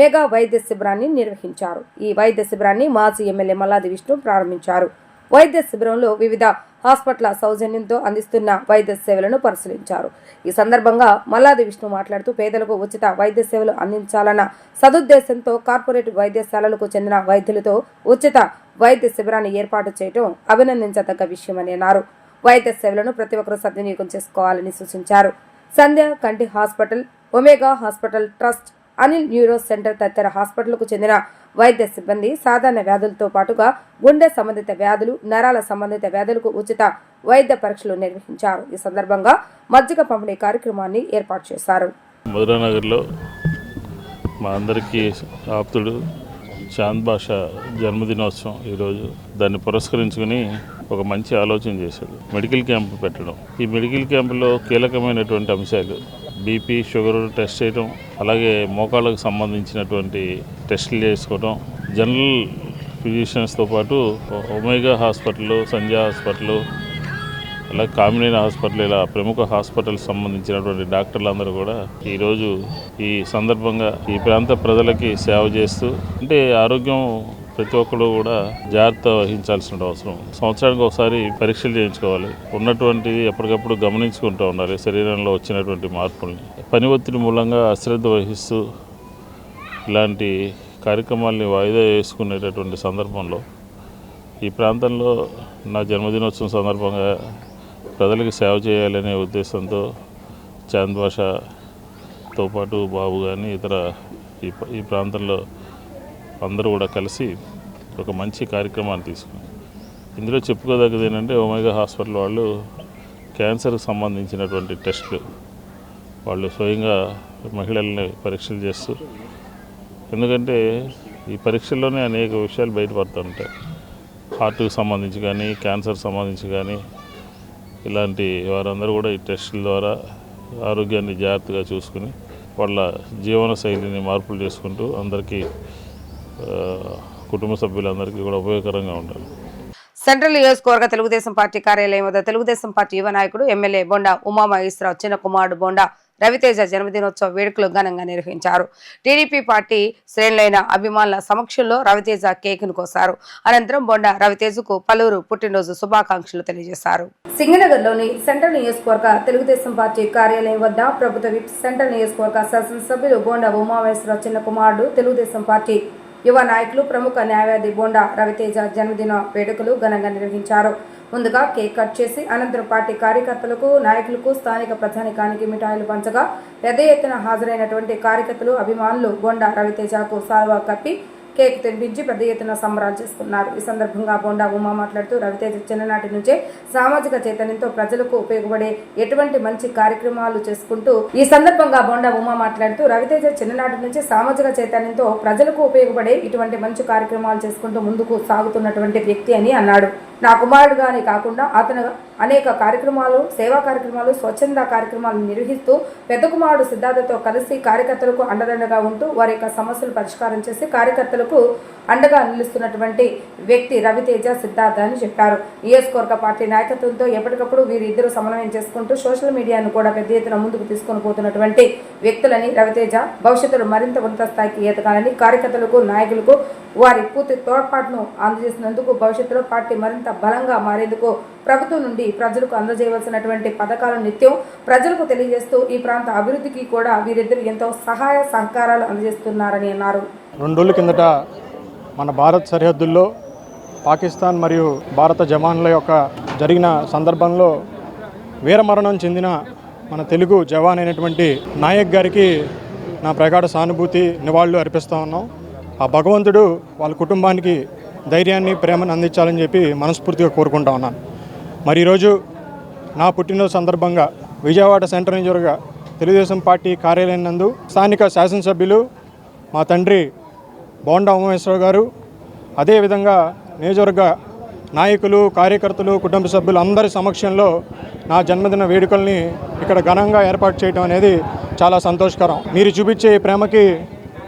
మెగా వైద్య శిబిరాన్ని నిర్వహించారు. ఈ వైద్య శిబిరాన్ని మాజీ ఎమ్మెల్యే మల్లాది విష్ణు ప్రారంభించారు. వైద్య శిబిరంలో వివిధ హాస్పిటల్ సౌజన్యంతో అందిస్తున్న వైద్య సేవలను పరిశీలించారు. ఈ సందర్భంగా మల్లాది విష్ణు మాట్లాడుతూ పేదలకు ఉచిత వైద్య సేవలు అందించాలన్న సదుద్దేశంతో కార్పొరేట్ వైద్యశాలలకు చెందిన వైద్యులతో ఉచిత వైద్య శిబిరాన్ని ఏర్పాటు చేయడం అభినందించదగ్గ విషయమని అన్నారు. వైద్య సేవలను ప్రతి ఒక్కరూ సద్వినియోగం చేసుకోవాలని సూచించారు. సంధ్య కంటి hospital, omega hospital trust, Anil neuro centre తదితర హాస్పిటల్కు చెందిన వైద్య సిబ్బంది సాధారణ వ్యాధులతో పాటుగా గుండె సంబంధిత వ్యాధులు, నరాల సంబంధిత వ్యాధులకు ఉచిత వైద్య పరీక్షలు నిర్వహించారు. ఈ సందర్భంగా మజ్జిగ పంపిణీ కార్యక్రమాన్ని ఏర్పాటు చేశారు. మధురానగర్లో మా అందరికీ ఆప్తుడు చాంద్ బాషా జన్మదినోత్సవం ఈరోజు. దాన్ని పురస్కరించుకుని ఒక మంచి ఆలోచన చేశాడు, మెడికల్ క్యాంపు పెట్టడం. ఈ మెడికల్ క్యాంపులో కీలకమైనటువంటి అంశాలు బీపీ, షుగర్ టెస్ట్ చేయడం, అలాగే మోకాళ్ళకు సంబంధించినటువంటి టెస్టులు చేసుకోవడం, జనరల్ ఫిజిషియన్స్తో పాటు ఒమేగా హాస్పిటల్, సంధ్య హాస్పిటల్, అలాగే కామినేని హాస్పిటల్, ఇలా ప్రముఖ హాస్పిటల్స్ సంబంధించినటువంటి డాక్టర్లందరూ కూడా ఈరోజు ఈ సందర్భంగా ఈ ప్రాంత ప్రజలకి సేవ చేస్తూ, అంటే ఆరోగ్యం ప్రతి ఒక్కరు కూడా జాగ్రత్త వహించాల్సిన అవసరం. సంవత్సరానికి ఒకసారి పరీక్షలు చేయించుకోవాలి, ఉన్నటువంటిది ఎప్పటికప్పుడు గమనించుకుంటూ ఉండాలి శరీరంలో వచ్చినటువంటి మార్పుల్ని. పని ఒత్తిడి మూలంగా అశ్రద్ధ వహిస్తూ ఇలాంటి కార్యక్రమాల్ని వాయిదా వేసుకునేటటువంటి సందర్భంలో ఈ ప్రాంతంలో నా జన్మదినోత్సవం సందర్భంగా ప్రజలకు సేవ చేయాలనే ఉద్దేశంతో చాంద్ బాషాతో పాటు బాబు కానీ ఇతర ఈ ప్రాంతంలో అందరూ కూడా కలిసి ఒక మంచి కార్యక్రమాన్ని తీసుకున్నారు. ఇందులో చెప్పుకోదగ్గది ఏంటంటే ఒమేగా హాస్పిటల్ వాళ్ళు క్యాన్సర్కి సంబంధించినటువంటి టెస్టులు వాళ్ళు స్వయంగా మహిళల్ని పరీక్షలు చేస్తూ, ఎందుకంటే ఈ పరీక్షల్లోనే అనేక విషయాలు బయటపడుతుంటాయి. హార్ట్కి సంబంధించి కానీ, క్యాన్సర్ సంబంధించి కానీ, ఇలాంటి వారందరూ కూడా ఈ టెస్టుల ద్వారా ఆరోగ్యాన్ని జాగ్రత్తగా చూసుకుని వాళ్ళ జీవన శైలిని మార్పులు చేసుకుంటూ అందరికీ కుటుంబ సభ్యులందరికీ కూడా ఉపయోగకరంగా ఉండాలి. సెంట్రల్ నియోజకవర్గ తెలుగుదేశం పార్టీ కార్యాలయం వద్ద తెలుగుదేశం పార్టీ యువ నాయకుడు ఎమ్మెల్యే బొండా ఉమామహేశ్వరరావు చిన్న కుమారుడు బొండా రవితేజ జన్మదినోత్సవ వేడుకలు ఘనంగా నిర్వహించారు. టీడీపీ పార్టీ శ్రేణులైన అభిమానుల సమక్షంలో రవితేజ కేకును కోశారు. అనంతరం బొండా రవితేజకు పలువురు పుట్టినరోజు శుభాకాంక్షలు తెలియజేశారు. సింగనగర్లోని సెంట్రల్ నియోజకవర్గ తెలుగుదేశం పార్టీ కార్యాలయం వద్ద ప్రభుత్వ విప్ సెంట్రల్ నియోజకవర్గ శాసనసభ్యులు బొండా ఉమామహేశ్వరరావు చిన్న కుమారుడు తెలుగుదేశం పార్టీ యువ నాయకులు ప్రముఖ న్యాయవాది బొండా రవితేజ జన్మదిన వేడుకలు ఘనంగా నిర్వహించారు. ముందుగా కేక్ కట్ చేసి అనంతరం పార్టీ కార్యకర్తలకు, నాయకులకు, స్థానిక ప్రజానికానికి మిఠాయిలు పంచగా పెద్ద ఎత్తున హాజరైనటువంటి కార్యకర్తలు, అభిమానులు బొండా రవితేజకు సాల్వా కప్పి కేక్ తినిపించి పెద్ద ఎత్తున సంబరాలు చేసుకున్నారు. ఈ సందర్భంగా బొండా ఉమా మాట్లాడుతూ రవితేజ చిన్ననాటి నుంచే సామాజిక చైతన్యంతో ప్రజలకు ఉపయోగపడే ఎటువంటి మంచి కార్యక్రమాలు చేసుకుంటూ ఈ సందర్భంగా బొండా ఉమా మాట్లాడుతూ రవితేజ చిన్ననాటి నుంచి సామాజిక చైతన్యంతో ప్రజలకు ఉపయోగపడే ఇటువంటి మంచి కార్యక్రమాలు చేసుకుంటూ ముందుకు సాగుతున్నటువంటి వ్యక్తి అని అన్నాడు. నా కుమారుడుగానే కాకుండా అతను అనేక కార్యక్రమాలు, సేవా కార్యక్రమాలు, స్వచ్ఛంద కార్యక్రమాలు నిర్వహిస్తూ పెద్ద కుమారుడు సిద్ధార్థతో కలిసి కార్యకర్తలకు అండదండగా ఉంటూ వారి యొక్క సమస్యలు పరిష్కారం చేసి కార్యకర్తలకు అండగా నిలుస్తున్నటువంటి వ్యక్తి రవితేజ సిద్ధార్థ అని చెప్పారు. నియోజకవర్గ పార్టీ నాయకత్వంతో ఎప్పటికప్పుడు వీరిద్దరూ సమన్వయం చేసుకుంటూ సోషల్ మీడియాను కూడా పెద్ద ఎత్తున ముందుకు తీసుకొని పోతున్నటువంటి వ్యక్తులని రవితేజ భవిష్యత్తులో మరింత ఉన్నత స్థాయికి ఎదగాలని కార్యకర్తలకు, నాయకులకు వారి పూర్తి తోడ్పాటును అందజేసినందుకు భవిష్యత్తులో పార్టీ మరింత బలంగా మారేందుకు ప్రభుత్వం నుండి ప్రజలకు అందజేయవలసినటువంటి పథకాలను నిత్యం ప్రజలకు తెలియజేస్తూ ఈ ప్రాంత అభివృద్ధికి కూడా వీరిద్దరు ఎంతో సహాయ సహకారాలు అందజేస్తున్నారని అన్నారు. 2 రోజుల కిందట మన భారత్ సరిహద్దుల్లో పాకిస్తాన్ మరియు భారత జవాన్ల యొక్క జరిగిన సందర్భంలో వీరమరణం చెందిన మన తెలుగు జవాన్ అయినటువంటి నాయక్ గారికి నా ప్రగాఢ సానుభూతి, నివాళులు అర్పిస్తూ ఉన్నాం. ఆ భగవంతుడు వాళ్ళ కుటుంబానికి ధైర్యాన్ని, ప్రేమను అందించాలని చెప్పి మనస్ఫూర్తిగా కోరుకుంటా ఉన్నాను. మరి ఈరోజు నా పుట్టినరోజు సందర్భంగా విజయవాడ సెంట్రల్ నియోజకవర్గ తెలుగుదేశం పార్టీ కార్యాలయం నందు స్థానిక శాసనసభ్యులు మా తండ్రి బొండా ఉమామహేశ్వరరావు గారు, అదేవిధంగా నియోజకవర్గ నాయకులు, కార్యకర్తలు, కుటుంబ సభ్యులు అందరి సమక్షంలో నా జన్మదిన వేడుకల్ని ఇక్కడ ఘనంగా ఏర్పాటు చేయడం అనేది చాలా సంతోషకరం. మీరు చూపించే ప్రేమకి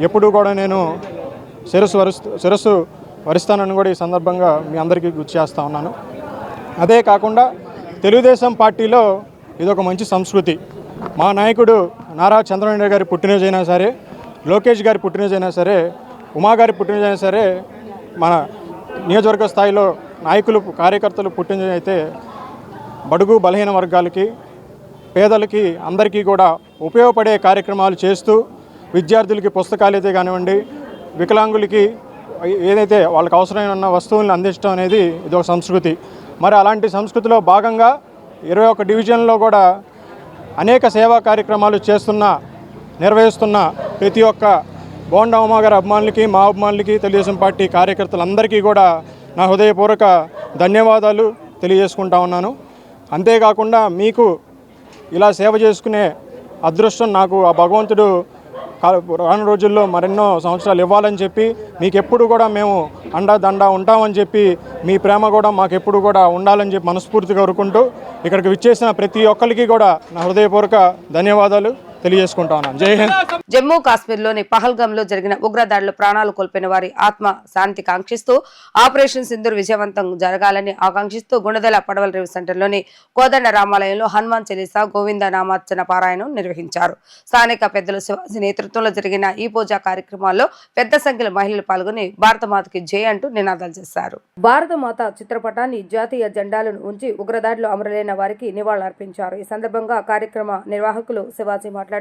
ఎప్పుడూ కూడా నేను శిరస్సు వరిస్తానని కూడా ఈ సందర్భంగా మీ అందరికీ గుర్తు చేస్తూ ఉన్నాను. అదే కాకుండా తెలుగుదేశం పార్టీలో ఇదొక మంచి సంస్కృతి. మా నాయకుడు నారా చంద్రబాబు నాయుడు గారి పుట్టినరోజు అయినా సరే, లోకేష్ గారి పుట్టినరోజు అయినా సరే, ఉమా గారి పుట్టినరోజు అయినా సరే, మన నియోజకవర్గ స్థాయిలో నాయకులు, కార్యకర్తలు పుట్టినరోజు అయితే బడుగు బలహీన వర్గాలకి, పేదలకి, అందరికీ కూడా ఉపయోగపడే కార్యక్రమాలు చేస్తూ విద్యార్థులకి పుస్తకాలు అయితే కానివ్వండి, వికలాంగులకి ఏదైతే వాళ్ళకి అవసరమైన వస్తువులను అందించడం అనేది ఇది ఒక సంస్కృతి. మరి అలాంటి సంస్కృతిలో భాగంగా 21 డివిజన్లో కూడా అనేక సేవా కార్యక్రమాలు నిర్వహిస్తున్న ప్రతి ఒక్క బొండా ఉమా గారి అభిమానులకి, మా అభిమానులకి, తెలుగుదేశం పార్టీ కార్యకర్తలందరికీ కూడా నా హృదయపూర్వక ధన్యవాదాలు తెలియజేసుకుంటా ఉన్నాను. అంతేకాకుండా మీకు ఇలా సేవ చేసుకునే అదృష్టం నాకు ఆ భగవంతుడు రాను రోజుల్లో మరెన్నో సంవత్సరాలు ఇవ్వాలని చెప్పి, మీకు ఎప్పుడు కూడా మేము అండదండ ఉంటామని చెప్పి, మీ ప్రేమ కూడా మాకు ఎప్పుడు కూడా ఉండాలని చెప్పి మనస్ఫూర్తిగా కోరుకుంటూ ఇక్కడికి విచ్చేసిన ప్రతి ఒక్కరికి కూడా నా హృదయపూర్వక ధన్యవాదాలు తెలియజేసుకుంటా ఉన్నాను. జై హింద్. జమ్మూ కాశ్మీర్లోని పహల్గాంలో జరిగిన ఉగ్రదాడిలో ప్రాణాలు కోల్పోయిన వారి ఆత్మ శాంతి కాంక్షిస్తూ ఆపరేషన్ సింధూర్ విజయవంతం జరగాలని ఆకాంక్షిస్తూ గుణదల పడవల రేవు సెంటర్లోని కోదండ రామాలయంలో హనుమాన్ చాలీసా, గోవింద నామార్చన పారాయణం నిర్వహించారు. స్థానిక పెద్దల శివాజీ నేతృత్వంలో జరిగిన ఈ పూజా కార్యక్రమాల్లో పెద్ద సంఖ్యలో మహిళలు పాల్గొని భారతమాతకి జై అంటూ నినాదాలు చేశారు. భారతమాత చిత్రపటాన్ని, జాతీయ జెండాలను ఉంచి ఉగ్రదాడిలో అమరులైన వారికి నివాళులర్పించారు. ఈ సందర్భంగా కార్యక్రమ నిర్వాహకులు శివాజీ మాట్లాడుతూ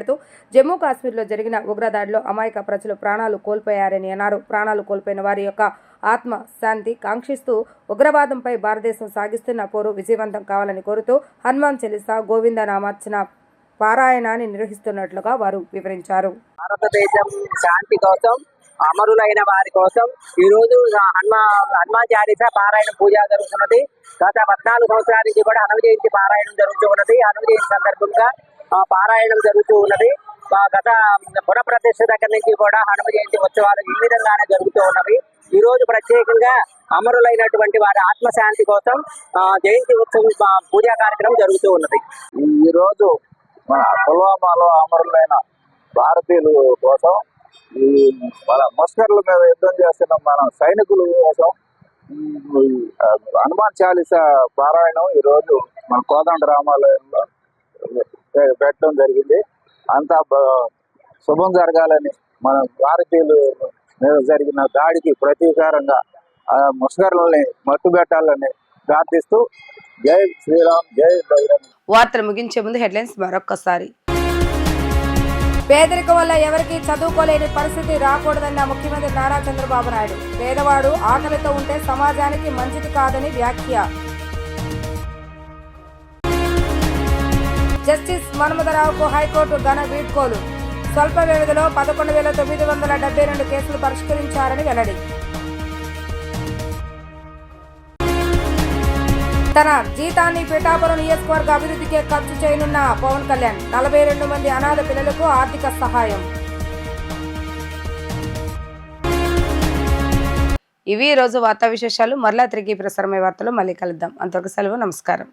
జమ్మూ కాశ్మీర్లో జరిగిన ఉగ్రదాడిలో అమాయక ప్రజలు ప్రాణాలు కోల్పోయారని అన్నారు. ప్రాణాలు కోల్పోయిన వారి యొక్క ఆత్మ శాంతి కాంక్షిస్తూ ఉగ్రవాదంపై భారతదేశం సాగిస్తున్న పోరు విజయవంతం కావాలని కోరుతూ హనుమాన్ చాలీసా, గోవింద నామార్చన పారాయణాన్ని నిర్వహిస్తున్నట్లుగా వారు వివరించారు. భారతదేశం శాంతి కోసం, అమరులైన వారి కోసం ఈ రోజు హనుమాన్ చాలీసా పారాయణ పూజ జరుగుతున్నది. గత 14 సంవత్సరాల నుంచి కూడా హనుమ జయంతి పారాయణం జరుగుతూ ఉన్నది. హనుమ జయంతి సందర్భంగా పారాయణం జరుగుతూ ఉన్నది. గత పునఃప్రతిష్ఠ దగ్గర నుంచి కూడా హనుమ జయంతి ఉత్సవాలు ఈ విధంగానే జరుగుతూ ఉన్నవి. ఈ రోజు ప్రత్యేకంగా అమరులైనటువంటి వారి ఆత్మశాంతి కోసం జయంతి ఉత్సవం పూజా కార్యక్రమం జరుగుతూ ఉన్నది. ఈ రోజు మన పుల్వామాలో అమరులైన భారతీయుల కోసం, ఈ మన ముస్కర్ల మీద యుద్ధం చేస్తున్న మన సైనికుల కోసం హనుమాన్ చాలీసా పారాయణం ఈ రోజు మన కోదండ రామాలయంలో పెట్టడం జరిగింది. అంతా శుభం జరగాలని, మన భారతీయులు మీద జరిగిన దాడికి ప్రతీకారంగా ముస్కర్లని మట్టు పెట్టాలని ప్రార్థిస్తూ జై శ్రీరామ్, జై బజరంగ్. వార్తలు ముగించే ముందు హెడ్లైన్స్ మరొక్కసారి. పేదరికం వల్ల ఎవరికీ చదువుకోలేని పరిస్థితి రాకూడదన్న ముఖ్యమంత్రి నారా చంద్రబాబు నాయుడు. పేదవాడు ఆకలితో ఉంటే సమాజానికి మంచిది కాదని వ్యాఖ్య. జస్టిస్ మన్మథరావుకు హైకోర్టు ఘన వీడ్కోలు. స్వల్ప వ్యవధిలో 11,972 కేసులు పరిష్కరించారని వెల్లడి. తన జీతాన్ని పిఠాపురం నియోజకవర్గ అభివృద్ధికే ఖర్చు చేయనున్న పవన్ కళ్యాణ్. 42 మంది అనాథ పిల్లలకు ఆర్థిక సహాయం. ఇవి ఈ రోజు వార్తా విశేషాలు. మరలా తిరిగి ప్రసారమయ్యే వార్తలు మళ్ళీ కలుద్దాం. అంతవరకు సెలవు. నమస్కారం.